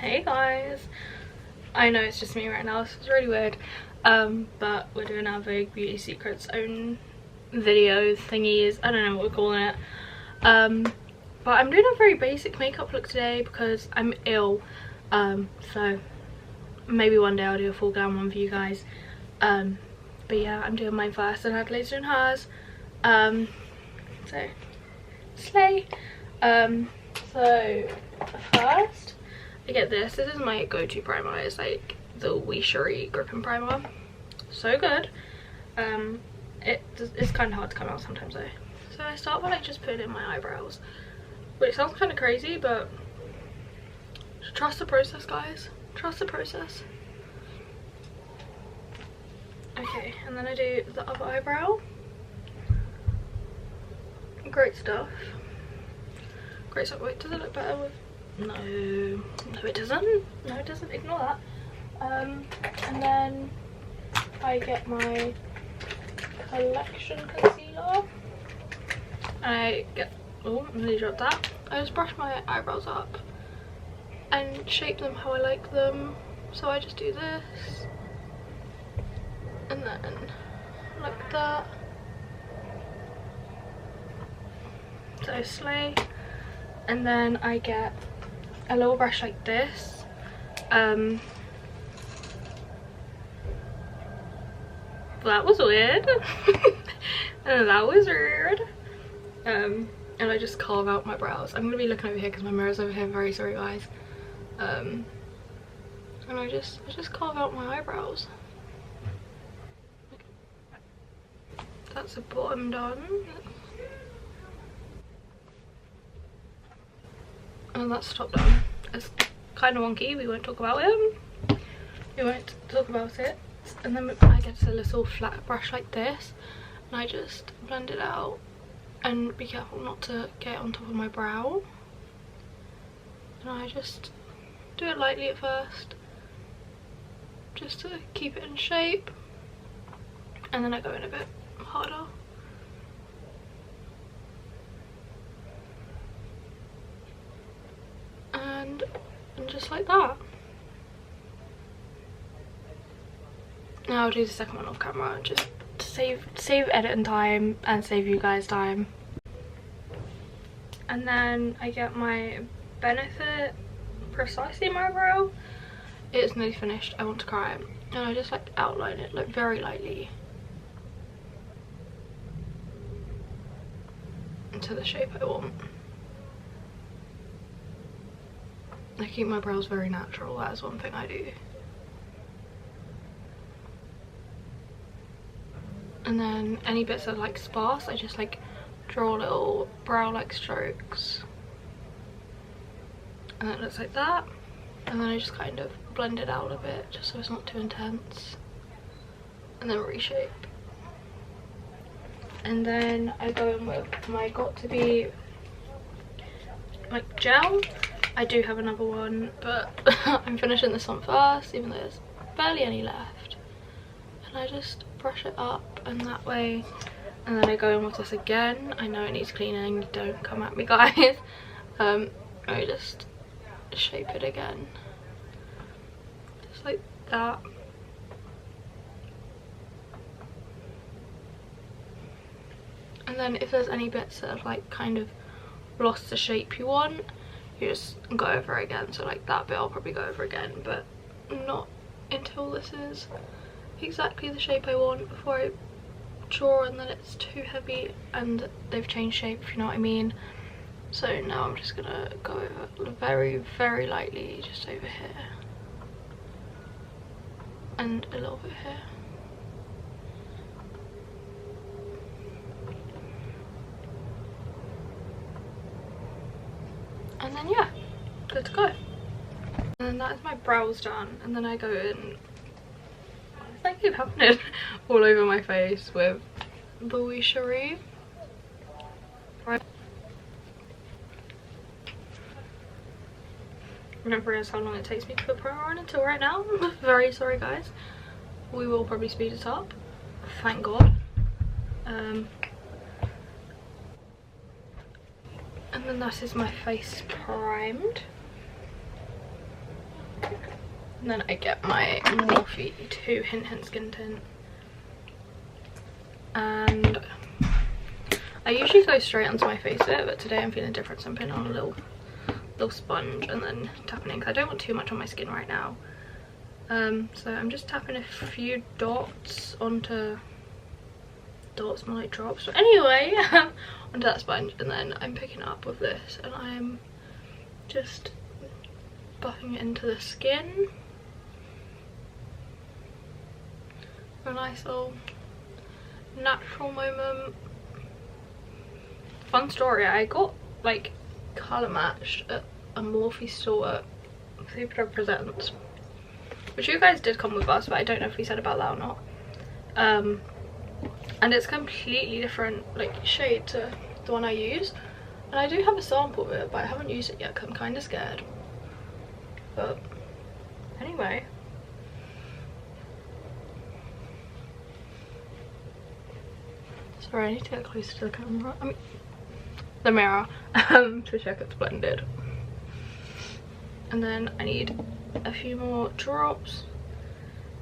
Hey guys, I know it's just me right now, this is really weird, but we're doing our Vogue Beauty Secrets own videos thingies, I don't know what we're calling it, but I'm doing a very basic makeup look today because I'm ill, so maybe one day I'll do a full glam one for you guys, but yeah, I'm doing mine first and Adelaide's doing hers, so slay. So first I get this is my go-to primer. It's like the Weeshery gripping primer, so good. It's kind of hard to come out sometimes though, so I start by like just putting in my eyebrows, which sounds kind of crazy, but trust the process guys, trust the process. Okay, and then I do the other eyebrow. Great stuff. Great stuff. Wait, does it look better with... No it doesn't. No it doesn't, ignore that. And then I get my collection concealer. I get... oh, I nearly dropped that. I just brush my eyebrows up and shape them how I like them. So I just do this and then like that. So slay. And then I get a little brush like this, that was weird. That was weird. And I just carve out my brows. I'm gonna be looking over here because my mirror's over here, very sorry guys. And I just carve out my eyebrows. That's the bottom done. And that's the top done. It's kind of wonky, we won't talk about it. We won't talk about it. And then I get a little flat brush like this and I just blend it out and be careful not to get on top of my brow. And I just do it lightly at first, just to keep it in shape. And then I go in a bit harder. And just like that. Now I'll do the second one off camera just to save editing time and save you guys time. And then I get my Benefit Precisely my eyebrow. It's nearly finished, I want to cry. And I just like outline it like very lightly into the shape I want. I keep my brows very natural, that is one thing I do. And then any bits that are like sparse, I just like draw little brow like strokes. And it looks like that. And then I just kind of blend it out a bit just so it's not too intense. And then reshape. And then I go in with my Got To Be like gel. I do have another one, but I'm finishing this one first, even though there's barely any left. And I just brush it up and that way. And then I go in with this again. I know it needs cleaning, don't come at me guys. I just shape it again. Just like that. And then if there's any bits that have like kind of lost the shape you want, you just go over again. So like that bit I'll probably go over again, but not until this is exactly the shape I want before I draw and then it's too heavy and they've changed shape, if you know what I mean. So now I'm just gonna go over very, very lightly just over here and a little bit here. And then yeah, good to go. And then that is my brows done. And then I go in, I keep happening all over my face with the Weeshery. I don't realize how long it takes me to put primer on until right now. I'm very sorry guys. We will probably speed it up, thank god. And then that is my face primed. And then I get my Morphe 2 Hint Hint Skin Tint. And I usually go straight onto my face with it, but today I'm feeling different, so I'm putting on a little sponge and then tapping in, because I don't want too much on my skin right now. So I'm just tapping a few dots onto, dots more like drops, but anyway, onto that sponge, and then I'm picking it up with this and I'm just buffing it into the skin. A nice little natural moment. Fun story, I got like colour matched at a Morphe store at Superdrug Presents, which you guys did come with us, but I don't know if we said about that or not. And it's completely different like shade to the one I use, and I do have a sample of it, but I haven't used it yet because I'm kind of scared. But anyway, sorry, I need to get closer to the camera, I mean the mirror, to check it's blended. And then I need a few more drops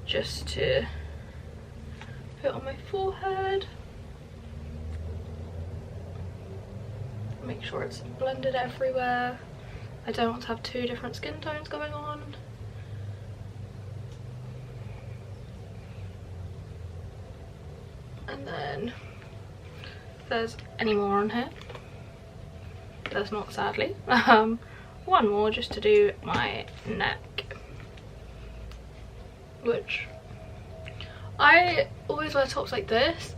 just to put on my forehead. Make sure it's blended everywhere. I don't want to have two different skin tones going on. And then if there's any more on here, there's not, sadly. One more just to do my neck, which I always wear tops like this,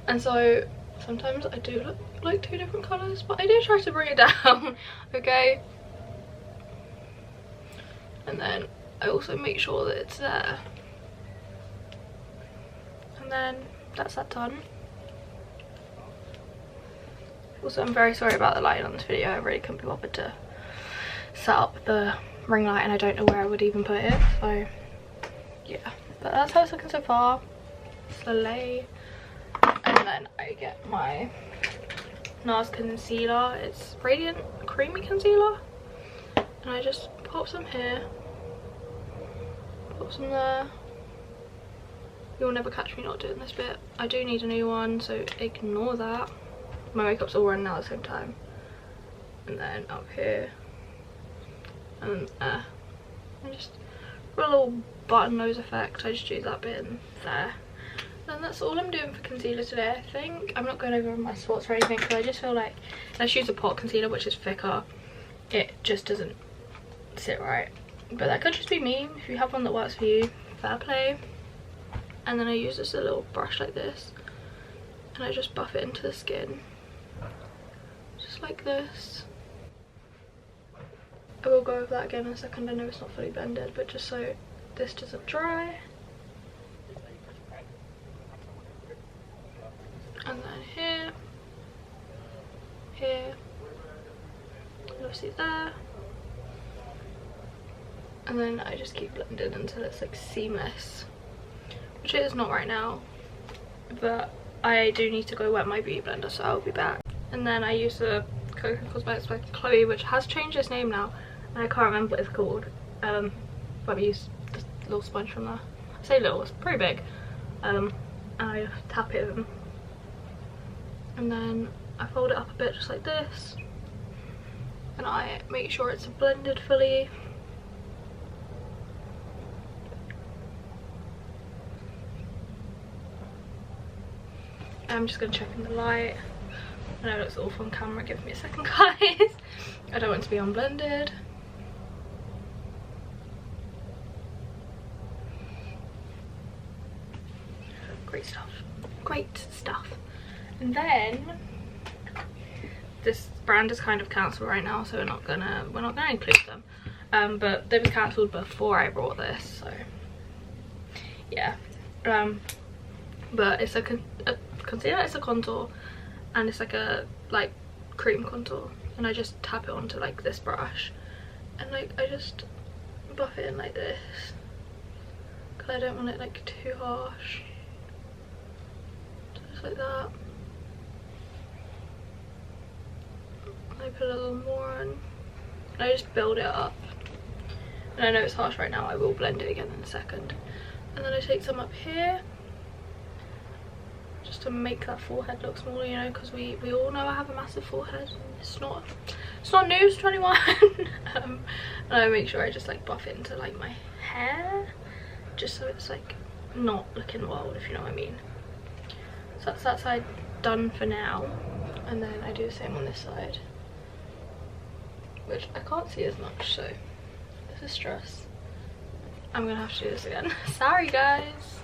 and so sometimes I do look like two different colours, but I do try to bring it down. Okay, and then I also make sure that it's there, and then that's that done. Also, I'm very sorry about the lighting on this video. I really couldn't be bothered to set up the ring light, and I don't know where I would even put it, so yeah. But that's how it's looking so far. Slay. And then I get my NARS concealer. It's Radiant Creamy Concealer, and I just pop some here, pop some there. You'll never catch me not doing this bit. I do need a new one, so ignore that. My makeup's all running out at the same time. And then up here, and I just for a little button nose effect, I just do that bit in there. And that's all I'm doing for concealer today, I think. I'm not going over my spots or anything, because I just feel like let's use a pot concealer, which is thicker, it just doesn't sit right. But that could just be me. If you have one that works for you, fair play. And then I use just a little brush like this, and I just buff it into the skin, just like this. I will go over that again in a second. I know it's not fully blended, but just so this doesn't dry. And then here, here, and obviously there. And then I just keep blending until it's like seamless, which it is not right now, but I do need to go wet my beauty blender, so I'll be back. And then I use the Coco Cosmetics by Chloe, which has changed its name now, and I can't remember what it's called. But I use this little sponge from there. I say little, it's pretty big. And I tap it in, and then I fold it up a bit just like this, and I make sure it's blended fully. I'm just going to check in the light. I know it looks awful on camera, give me a second guys. I don't want it to be unblended. Great stuff, great stuff. And then this brand is kind of cancelled right now, so we're not gonna include them. But they were cancelled before I brought this, so yeah. But it's a concealer, it's a contour, and it's like a cream contour, and I just tap it onto like this brush, and like I just buff it in like this, because I don't want it like too harsh. So just like that. I put a little more on, and I just build it up And I know it's harsh right now, I will blend it again in a second. And then I take some up here, just to make that forehead look smaller, you know, because we all know I have a massive forehead. It's not news to anyone. And I make sure I just like buff it into like my hair, just so it's like not looking wild, if you know what I mean. So that's that side done for now, and then I do the same on this side, which I can't see as much, so this is stress. I'm gonna have to do this again. Sorry guys.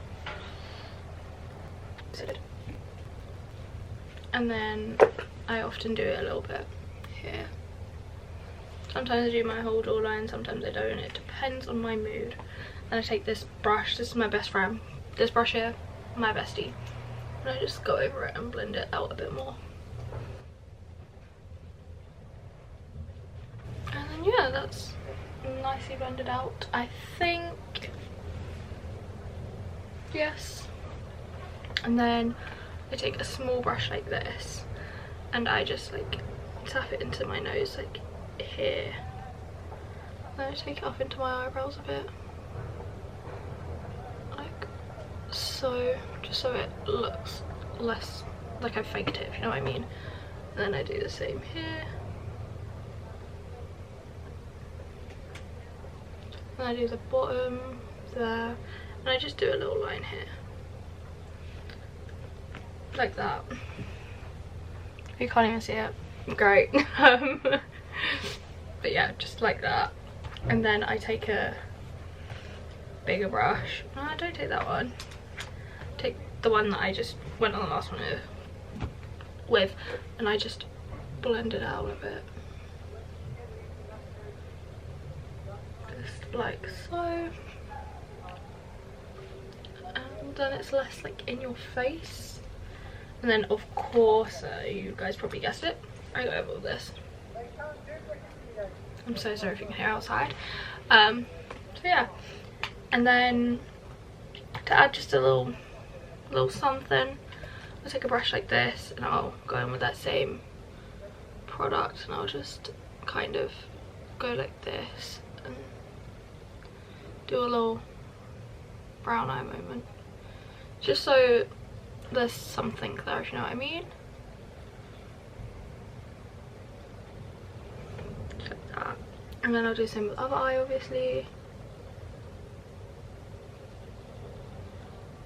And then I often do it a little bit here. Sometimes I do my whole jawline, sometimes I don't. It depends on my mood. And I take this brush, this is my best friend, this brush here, my bestie, and I just go over it and blend it out a bit more. And then yeah, that's nicely blended out, I think. Yes. And then I take a small brush like this and I just like tap it into my nose like here. Then I take it up into my eyebrows a bit, like so, just so it looks less like I faked it, if you know what I mean. And then I do the same here. And I do the bottom there, and I just do a little line here. Like that. You can't even see it. Great. But yeah, just like that. And then I take a bigger brush. No, I don't take that one. Take the one that I just went on the last one with, and I just blend it out a bit. Just like so. And then it's less like in your face. And then of course, you guys probably guessed it, I go over all this. I'm so sorry if you can hear outside. So yeah, and then to add just a little something, I'll take a brush like this and I'll go in with that same product, and I'll just kind of go like this and do a little brown eye moment, just so there's something there, if you know what I mean. Like that. And then I'll do the same with the other eye, obviously.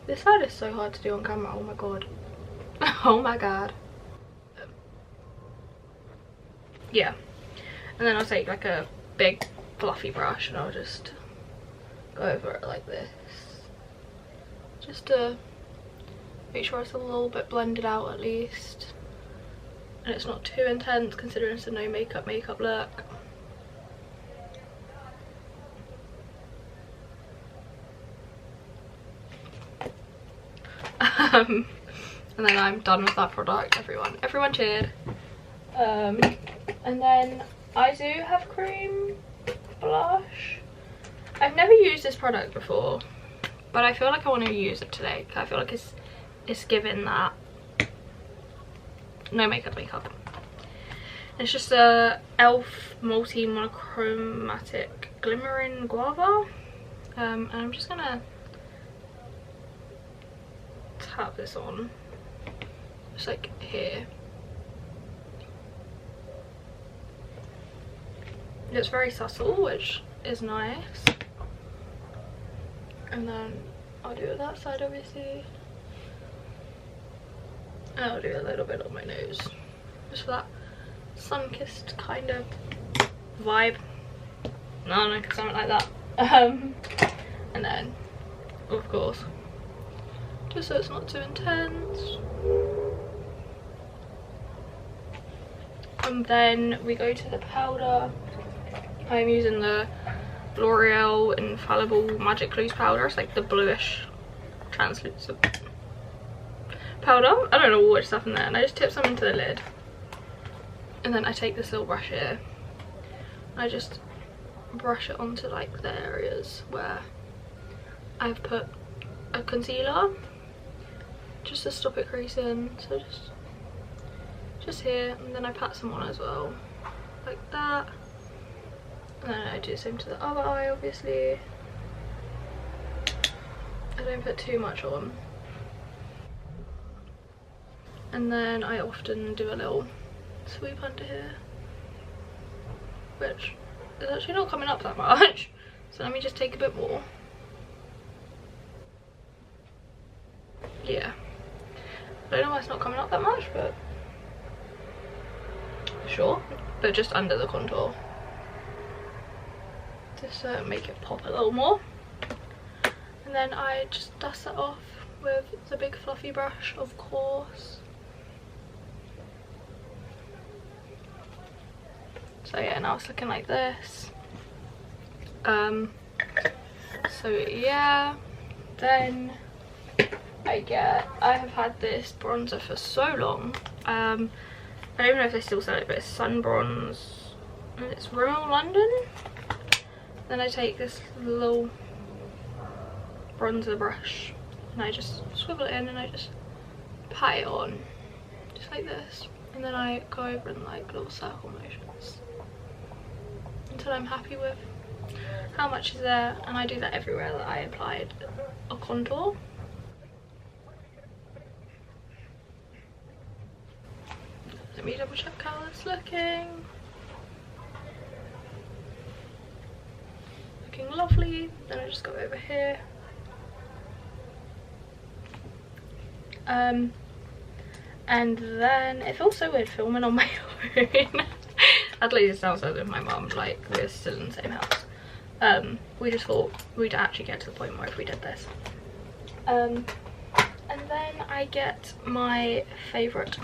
This side is so hard to do on camera, oh my god. Oh my god. Yeah. And then I'll take like a big fluffy brush and I'll just go over it like this. Just to make sure it's a little bit blended out at least, and it's not too intense considering it's a no makeup look. And then I'm done with that product. Everyone cheered. And then I do have cream blush. I've never used this product before, but I feel like I want to use it today. I feel like it's given that no makeup. It's just a e.l.f. multi monochromatic glimmering guava, and I'm just gonna tap this on just like here. It's very subtle, which is nice. And then I'll do it that side, obviously. And I'll do a little bit on my nose, just for that sun-kissed kind of vibe. No, something like that. And then, of course, just so it's not too intense. And then we go to the powder. I'm using the L'Oreal Infallible Magic Loose powder. It's like the bluish translucent powder. I don't know what stuff in there, and I just tip some into the lid, and then I take this little brush here and I just brush it onto like the areas where I've put a concealer, just to stop it creasing. So just here, and then I pat some on as well, like that. And then I do the same to the other eye, obviously. I don't put too much on. And then I often do a little sweep under here, which is actually not coming up that much. So let me just take a bit more. Yeah. I don't know why it's not coming up that much, but sure. But just under the contour. Just make it pop a little more. And then I just dust it off with the big fluffy brush, of course. So yeah, now it's looking like this. So yeah, then I have had this bronzer for so long. I don't even know if they still sell it, but it's Sun Bronze and it's Rimmel London. Then I take this little bronzer brush and I just swivel it in and I just pat it on, just like this. And then I go over in like little circle motions until I'm happy with how much is there, and I do that everywhere that I applied a contour. Let me double check how it's looking. Looking lovely. Then I just go over here. And then it feels so weird filming on my own. Adelaide is downstairs with my mum, like we're still in the same house. We just thought we'd actually get to the point where if we did this. And then I get my favorite.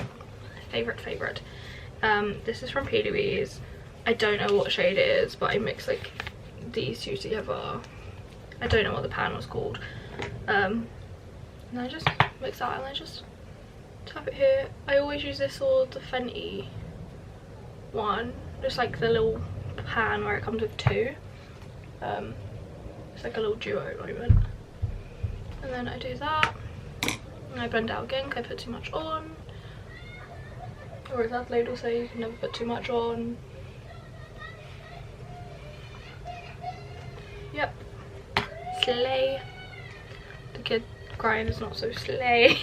This is from P. Louise. I don't know what shade it is, but I mix like these two together. I don't know what the pan was called. And I just mix that and I just tap it here. I always use this or the Fenty one, just like the little pan where it comes with two. It's like a little duo moment. And then I do that and I blend out again because I put too much on, or as Adelaide will say, you can never put too much on. Yep, slay. The kid crying is not so slay.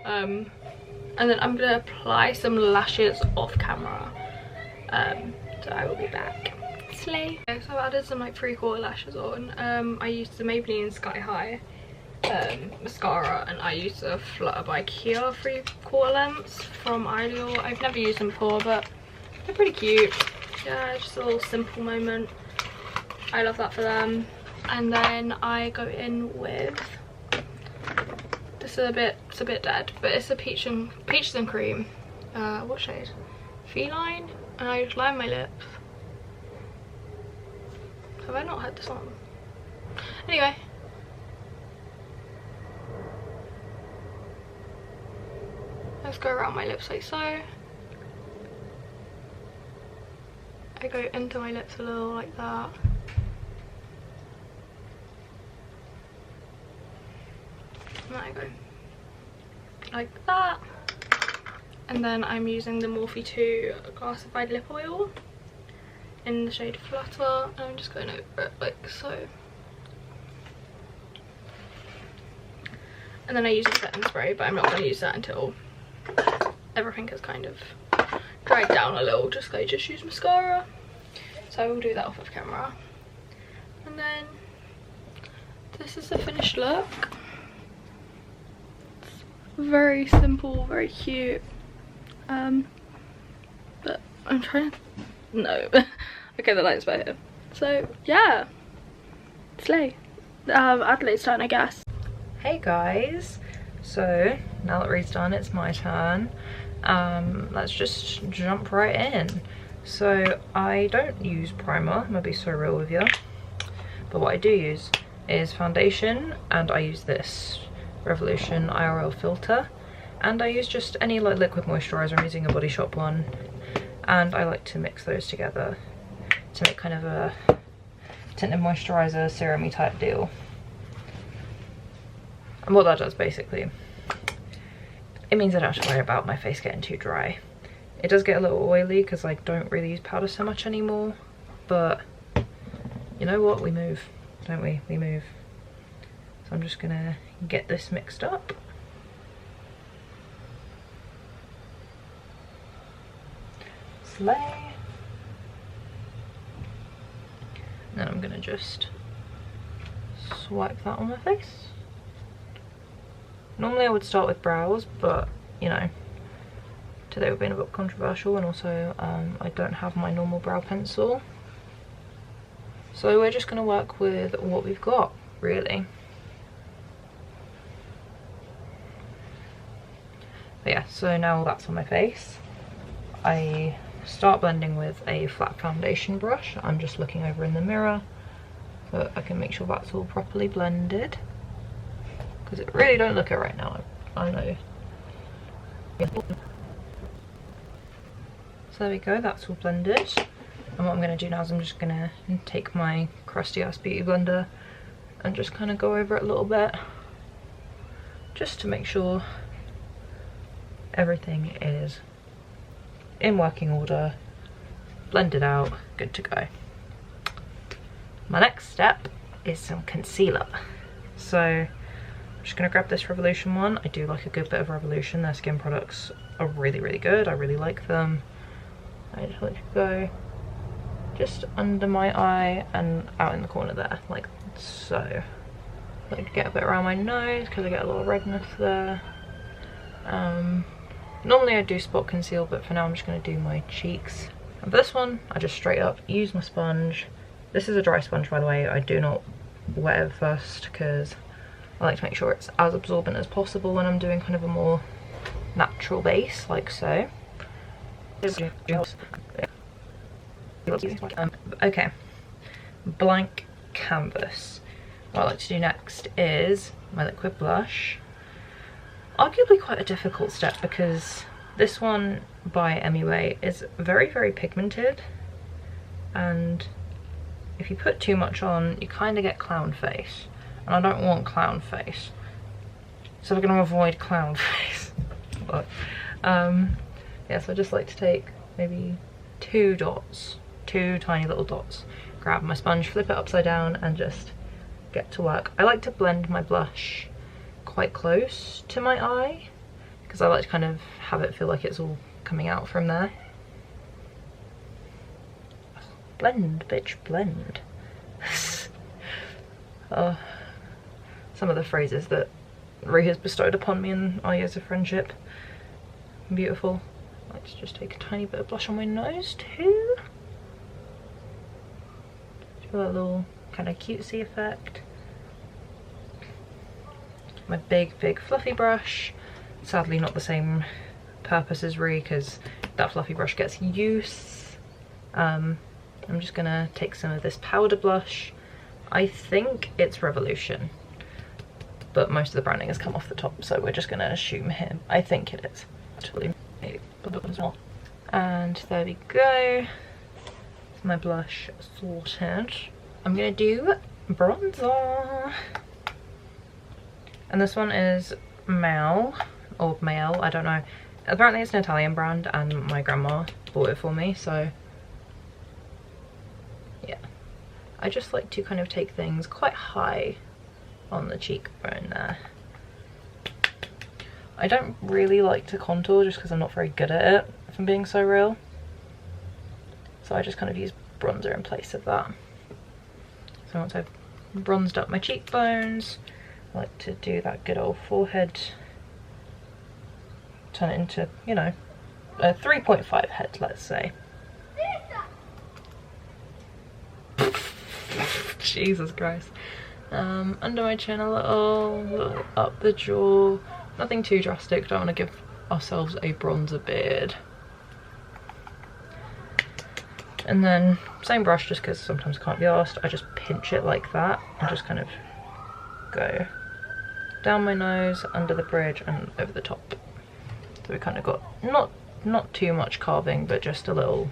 And then I'm gonna apply some lashes off camera, so I will be back. Slay. Okay, so I've added some like 3/4 lashes on. I used the Maybelline Sky High mascara, and I used the Flutter by Kia 3/4 lengths from Ideal. I've never used them before, but they're pretty cute. Yeah, just a little simple moment. I love that for them. And then I go in with this is it's a bit dead, but it's a peaches and cream. What shade? Feline. And I just line my lips. Have I not had this on? Anyway. Let's go around my lips like so. I go into my lips a little like that. And then I go like that. And then I'm using the Morphe 2 Classified Lip Oil in the shade Flutter, and I'm just going over it like so. And then I use a setting spray, but I'm not going to use that until everything has kind of dried down a little, just because I just use mascara. So I will do that off of camera. And then this is the finished look. It's very simple, very cute. But I'm trying to... No. Okay, the light's better. So, yeah. Slay. Adelaide's turn, I guess. Hey guys. So, now that Reed's done, it's my turn. Let's just jump right in. So, I don't use primer, I'm gonna be so real with you. But what I do use is foundation, and I use this Revolution IRL filter. And I use just any like liquid moisturizer. I'm using a Body Shop one, and I like to mix those together to make kind of a tinted moisturizer serum-y type deal. And what that does basically, it means I don't have to worry about my face getting too dry. It does get a little oily because I don't really use powder so much anymore, but you know what, we move, don't we? We move. So I'm just gonna get this mixed up. Slay. And then I'm gonna just swipe that on my face. Normally I would start with brows, but you know, today we're being a bit controversial, and also I don't have my normal brow pencil. So we're just gonna work with what we've got, really. But yeah, so now that's on my face, I start blending with a flat foundation brush. I'm just looking over in the mirror so I can make sure that's all properly blended, because it really don't look it right now, I know. So there we go, that's all blended. And what I'm going to do now is I'm just going to take my crusty ass beauty blender and just kind of go over it a little bit, just to make sure everything is in working order, blended out, good to go. My next step is some concealer. So I'm just going to grab this Revolution one. I do like a good bit of Revolution. Their skin products are really, really good. I really like them. I just like to go just under my eye and out in the corner there, like so. I like to get a bit around my nose because I get a lot of redness there. Normally I do spot conceal, but for now I'm just going to do my cheeks. And for this one, I just straight up use my sponge. This is a dry sponge, by the way. I do not wet it first because I like to make sure it's as absorbent as possible when I'm doing kind of a more natural base, like so. Okay, blank canvas. What I like to do next is my liquid blush. Arguably quite a difficult step because this one by MUA is very, very pigmented, and if you put too much on you kind of get clown face, and I don't want clown face, so we're going to avoid clown face. But yeah, so I just like to take maybe two tiny little dots, grab my sponge, flip it upside down and just get to work. I like to blend my blush quite close to my eye because I like to kind of have it feel like it's all coming out from there. Blend, bitch, blend. Some of the phrases that Rue has bestowed upon me in our years of friendship. Beautiful. Let's just take a tiny bit of blush on my nose too. Do a little kind of cutesy effect. My big fluffy brush. Sadly not the same purpose as Ree because that fluffy brush gets use. I'm just gonna take some of this powder blush. I think it's Revolution, but most of the branding has come off the top, so we're just gonna assume here. I think it is. Actually, maybe as well. And there we go. That's my blush sorted. I'm gonna do bronzer. And this one is Male, or Male, I don't know. Apparently it's an Italian brand and my grandma bought it for me, so yeah. I just like to kind of take things quite high on the cheekbone there. I don't really like to contour just because I'm not very good at it, if I'm being so real. So I just kind of use bronzer in place of that. So once I've bronzed up my cheekbones, I like to do that good old forehead, turn it into, you know, a 3.5 head, let's say. Jesus Christ. Under my chin a little up the jaw. Nothing too drastic, don't want to give ourselves a bronzer beard. And then, same brush, just because sometimes I can't be arsed, I just pinch it like that and just kind of go down my nose, under the bridge and over the top. So we kind of got not too much carving, but just a little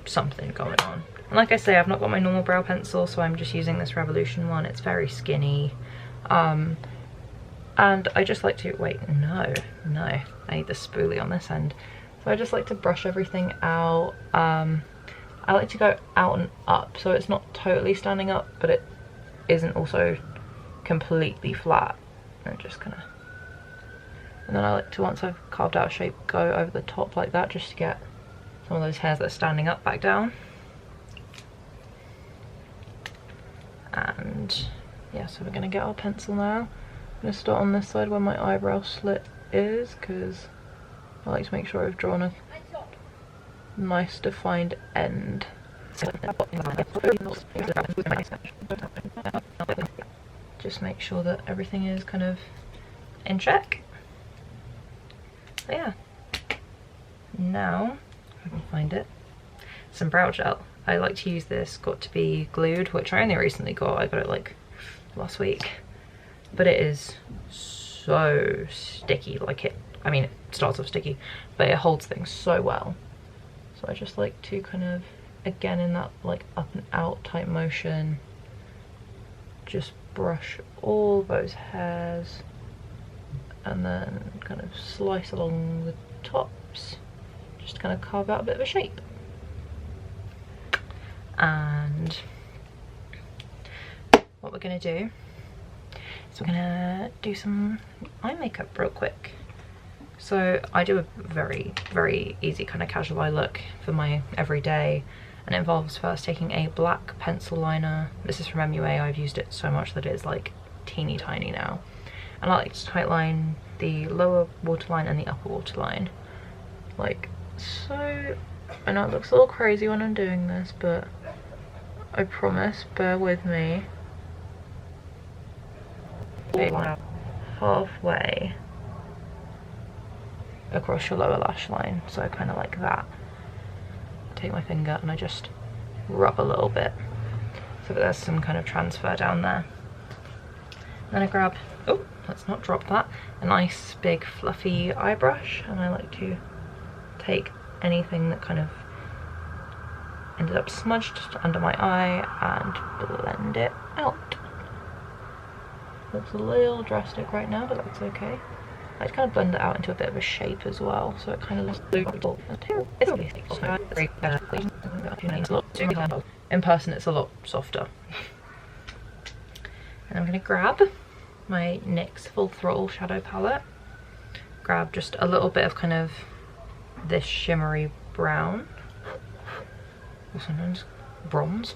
something going on. And like I say, I've not got my normal brow pencil, so I'm just using this Revolution one. It's very skinny. And I just like to, wait, no, I need the spoolie on this end. So I just like to brush everything out. I I like to go out and up, so it's not totally standing up, but it isn't also completely flat. And just kind of, and then I like to, once I've carved out a shape, go over the top like that, just to get some of those hairs that are standing up back down. And yeah, so we're gonna get our pencil now. I'm gonna start on this side where my eyebrow slit is, because I like to make sure I've drawn a nice defined end. Just make sure that everything is kind of in check. So yeah, now if I can find it, some brow gel. I like to use this Got to Be Glued, which I only recently got. I got it like last week, but it is so sticky. Like I mean, it starts off sticky, but it holds things so well. So I just like to kind of, again, in that like up and out type motion, just brush all those hairs and then kind of slice along the tops, just to kind of carve out a bit of a shape. And what we're gonna do is we're gonna do some eye makeup real quick. So I do a very easy kind of casual eye look for my everyday, and it involves first taking a black pencil liner. This is from MUA. I've used it so much that it is like teeny tiny now, and I like to tightline the lower waterline and the upper waterline like so. I know it looks a little crazy when I'm doing this, but I promise, bear with me. Halfway across your lower lash line, so kind of like that. Take my finger and I just rub a little bit so that there's some kind of transfer down there. Then I grab, oh, let's not drop that, a nice big fluffy eye brush, and I like to take anything that kind of ended up smudged under my eye and blend it out. Looks a little drastic right now, but that's okay. I kind of blend it out into a bit of a shape as well, so it kind of looks in person it's a lot softer. And I'm going to grab my NYX Full Throttle shadow palette, grab just a little bit of kind of this shimmery brown, also known as bronze.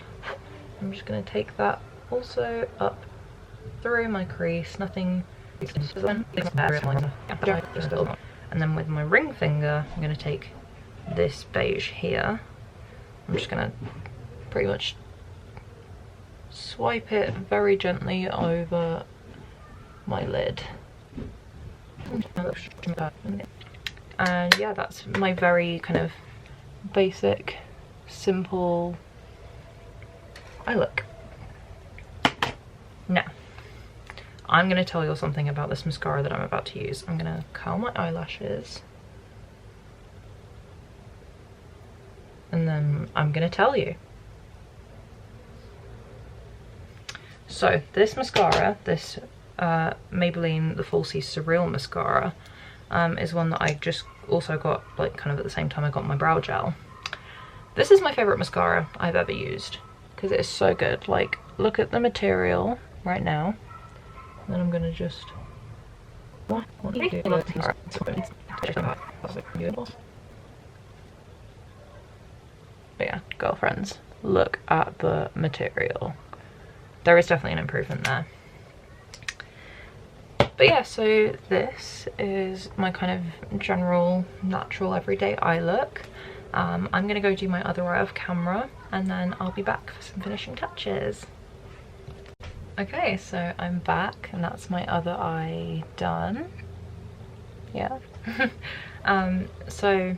I'm just going to take that also up through my crease, nothing, and then with my ring finger I'm going to take this beige here. I'm just going to pretty much swipe it very gently over my lid. And yeah, that's my very kind of basic, simple eye look. Now, I'm going to tell you something about this mascara that I'm about to use. I'm going to curl my eyelashes, and then I'm going to tell you. So this mascara, this Maybelline The Falsies Surreal Mascara, is one that I just also got like kind of at the same time I got my brow gel. This is my favourite mascara I've ever used because it is so good. Like, look at the material right now. And then I'm gonna just but yeah, girlfriends, look at the material. There is definitely an improvement there. But yeah, so this is my kind of general, natural, everyday eye look. I'm gonna go do my other eye off camera, and then I'll be back for some finishing touches. Okay, so I'm back, and that's my other eye done. Yeah. So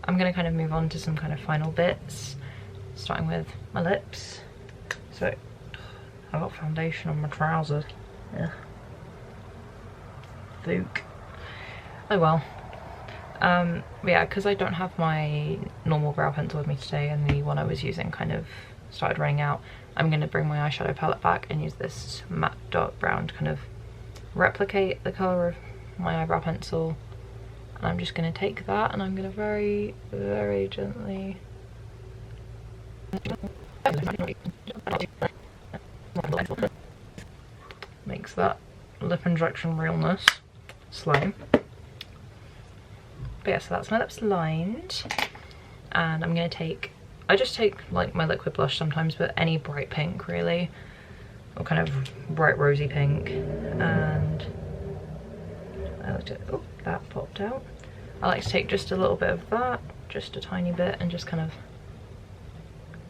I'm gonna kind of move on to some kind of final bits, starting with my lips. So I got foundation on my trousers. Yeah. Vogue. Oh well. Yeah, because I don't have my normal brow pencil with me today, and the one I was using kind of started running out, I'm going to bring my eyeshadow palette back and use this matte dark brown to kind of replicate the colour of my eyebrow pencil. And I'm just going to take that and I'm going to very, very gently Makes that lip injection realness slime. But yeah, so that's my lips lined. And I'm gonna take, I just take like my liquid blush sometimes, but any bright pink really, or kind of bright rosy pink. And I like to, oh, that popped out. I like to take just a little bit of that, just a tiny bit, and just kind of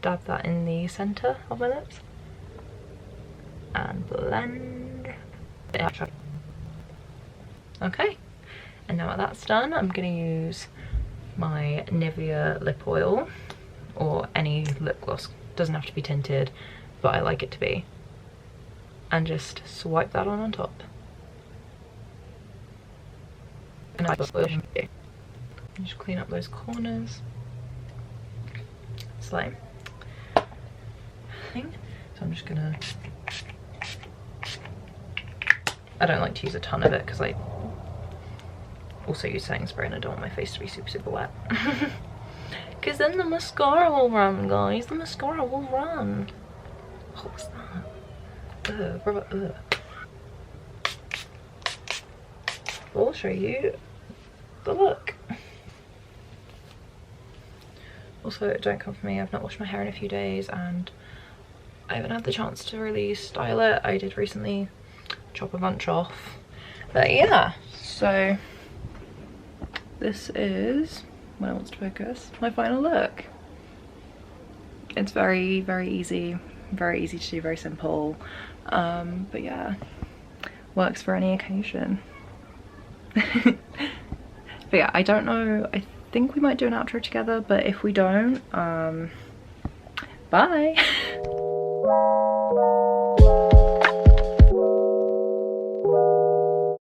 dab that in the center of my lips. And blend. Okay, and now that that's done, I'm gonna use my Nivea lip oil, or any lip gloss, doesn't have to be tinted, but I like it to be, and just swipe that on top. And just clean up those corners. Slime thing. So I'm just gonna, I don't like to use a ton of it because I also use setting spray and I don't want my face to be super wet. Because then the mascara will run, guys. The mascara will run. What was that? Ugh. I'll show you the look. Also, don't come for me, I've not washed my hair in a few days and I haven't had the chance to really style it. I did recently chop a bunch off. But yeah, so this is, when it wants to focus, my final look. It's very easy to do, very simple. But yeah, works for any occasion. But yeah, I don't know, I think we might do an outro together, but if we don't, bye.